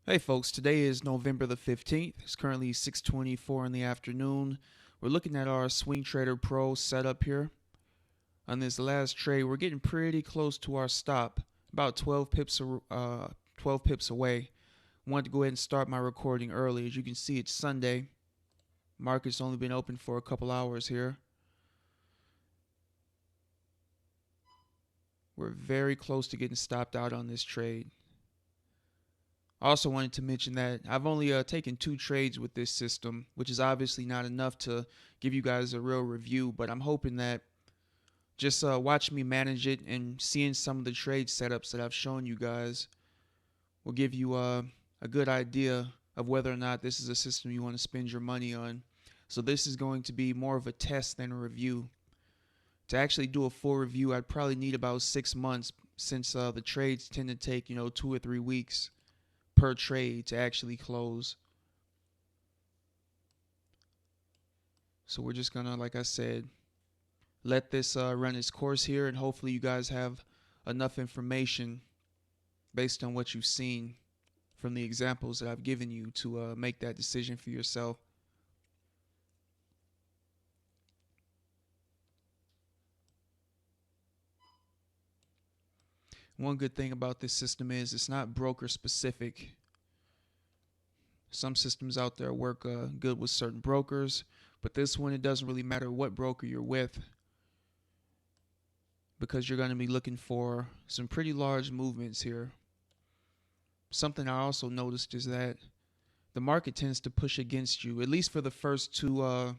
Hey folks, today is November the 15th. It's currently 6:24 in the afternoon. We're looking at our Swing Trader Pro setup here. On this last trade, we're getting pretty close to our stop, about 12 pips away. Wanted to go ahead and start my recording early. As you can see, it's Sunday. Market's only been open for a couple hours here. We're very close to getting stopped out on this trade. I also wanted to mention that I've only taken 2 trades with this system, which is obviously not enough to give you guys a real review, but I'm hoping that just watching me manage it and seeing some of the trade setups that I've shown you guys will give you a good idea of whether or not this is a system you want to spend your money on. So this is going to be more of a test than a review. To actually do a full review, I'd probably need about 6 months since the trades tend to take, 2 or 3 weeks per trade to actually close. So we're just gonna, like I said, let this run its course here, and hopefully you guys have enough information based on what you've seen from the examples that I've given you to make that decision for yourself. One good thing about this system is it's not broker specific. Some systems out there work good with certain brokers, but this one, it doesn't really matter what broker you're with, because you're going to be looking for some pretty large movements here. Something I also noticed is that the market tends to push against you, at least for the first 2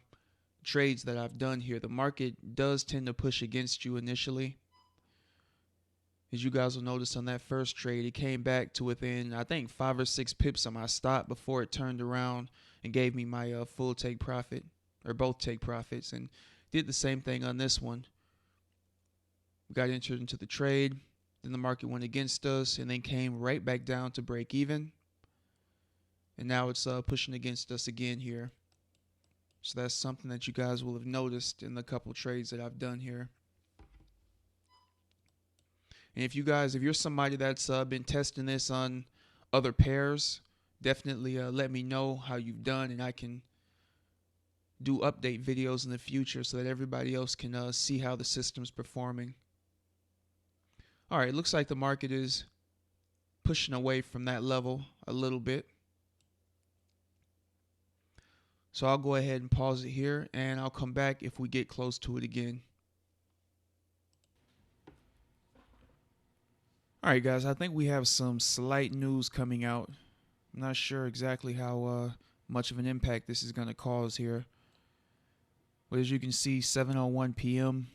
trades that I've done here. The market does tend to push against you initially. As you guys will notice on that first trade, it came back to within, I think, 5 or 6 pips on my stop before it turned around and gave me my full take profit, or both take profits, and did the same thing on this one. We got entered into the trade, then the market went against us, and then came right back down to break even. And now it's pushing against us again here. So that's something that you guys will have noticed in the couple trades that I've done here. And if you're somebody that's been testing this on other pairs, definitely let me know how you've done, and I can do update videos in the future so that everybody else can see how the system's performing. All right, it looks like the market is pushing away from that level a little bit. So I'll go ahead and pause it here, and I'll come back if we get close to it again. All right, guys, I think we have some slight news coming out. I'm not sure exactly how much of an impact this is going to cause here. But as you can see, 7:01 p.m.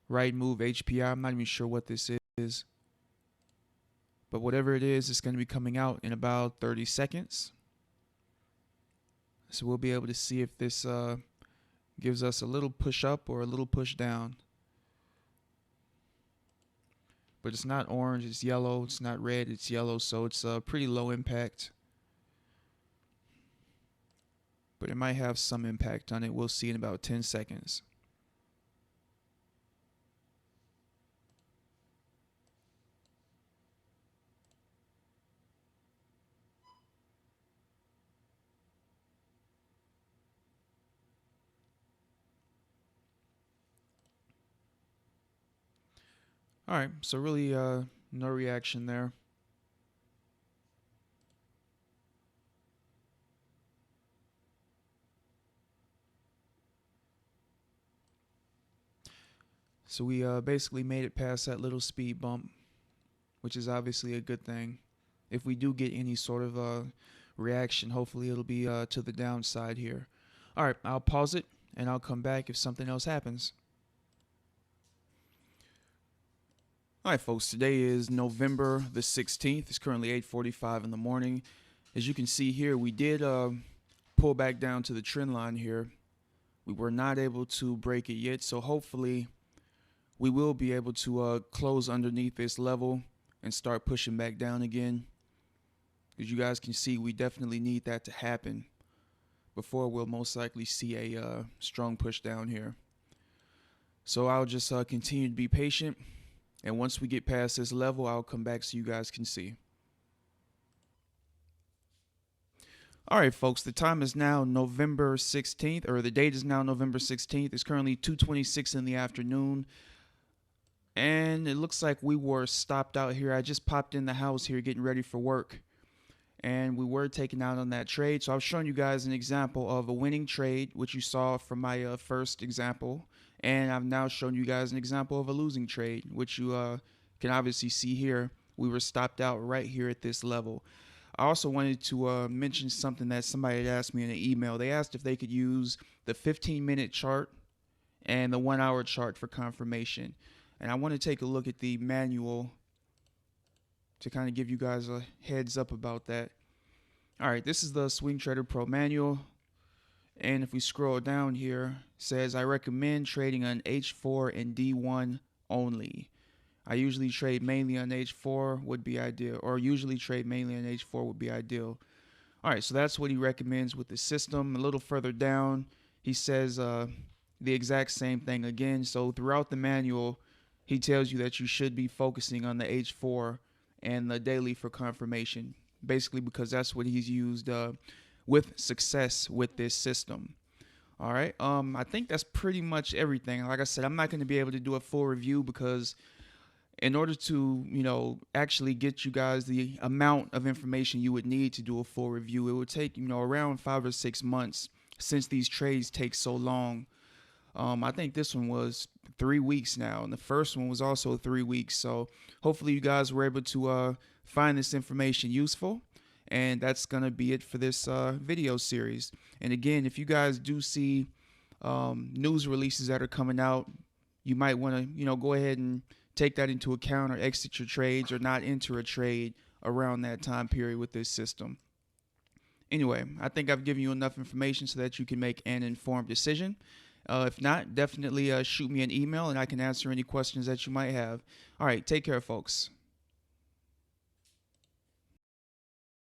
Right move HPI. I'm not even sure what this is. But whatever it is, it's going to be coming out in about 30 seconds. So we'll be able to see if this gives us a little push up or a little push down. But it's not orange, it's yellow. It's not red, it's yellow. So it's pretty low impact. But it might have some impact on it. We'll see in about 10 seconds. All right, so really no reaction there. So we basically made it past that little speed bump, which is obviously a good thing. If we do get any sort of reaction, hopefully it'll be to the downside here. All right, I'll pause it, and I'll come back if something else happens. All right, folks, today is November the 16th. It's currently 8:45 in the morning. As you can see here, we did pull back down to the trend line here. We were not able to break it yet, so hopefully we will be able to close underneath this level and start pushing back down again. As you guys can see, we definitely need that to happen before we'll most likely see a strong push down here. So I'll just continue to be patient, and once we get past this level, I'll come back so you guys can see. All right, folks, the time is now November 16th, or the date is now November 16th. It's currently 2:26 in the afternoon, and it looks like we were stopped out here. I just popped in the house here getting ready for work, and we were taken out on that trade. So I was showing you guys an example of a winning trade, which you saw from my first example, and I've now shown you guys an example of a losing trade, which you can obviously see here. We were stopped out right here at this level. I also wanted to mention something that somebody had asked me in an email. They asked if they could use the 15-minute chart and the 1-hour chart for confirmation. And I want to take a look at the manual to kind of give you guys a heads up about that. All right, this is the Swing Trader Pro manual. And if we scroll down here, it says, I recommend trading on H4 and D1 only. I usually trade mainly on H4 would be ideal, or usually trade mainly on H4 would be ideal. All right, so that's what he recommends with the system. A little further down, he says the exact same thing again. So throughout the manual, he tells you that you should be focusing on the H4 and the daily for confirmation, basically because that's what he's used with success with this system. All right, I think that's pretty much everything. Like I said, I'm not going to be able to do a full review because in order to, actually get you guys the amount of information you would need to do a full review, it would take, around 5 or 6 months since these trades take so long. I think this one was 3 weeks now, and the first one was also 3 weeks. So hopefully you guys were able to find this information useful. And that's going to be it for this video series. And again, if you guys do see news releases that are coming out, you might want to, go ahead and take that into account or exit your trades or not enter a trade around that time period with this system. Anyway, I think I've given you enough information so that you can make an informed decision. If not, definitely shoot me an email and I can answer any questions that you might have. All right, take care, folks.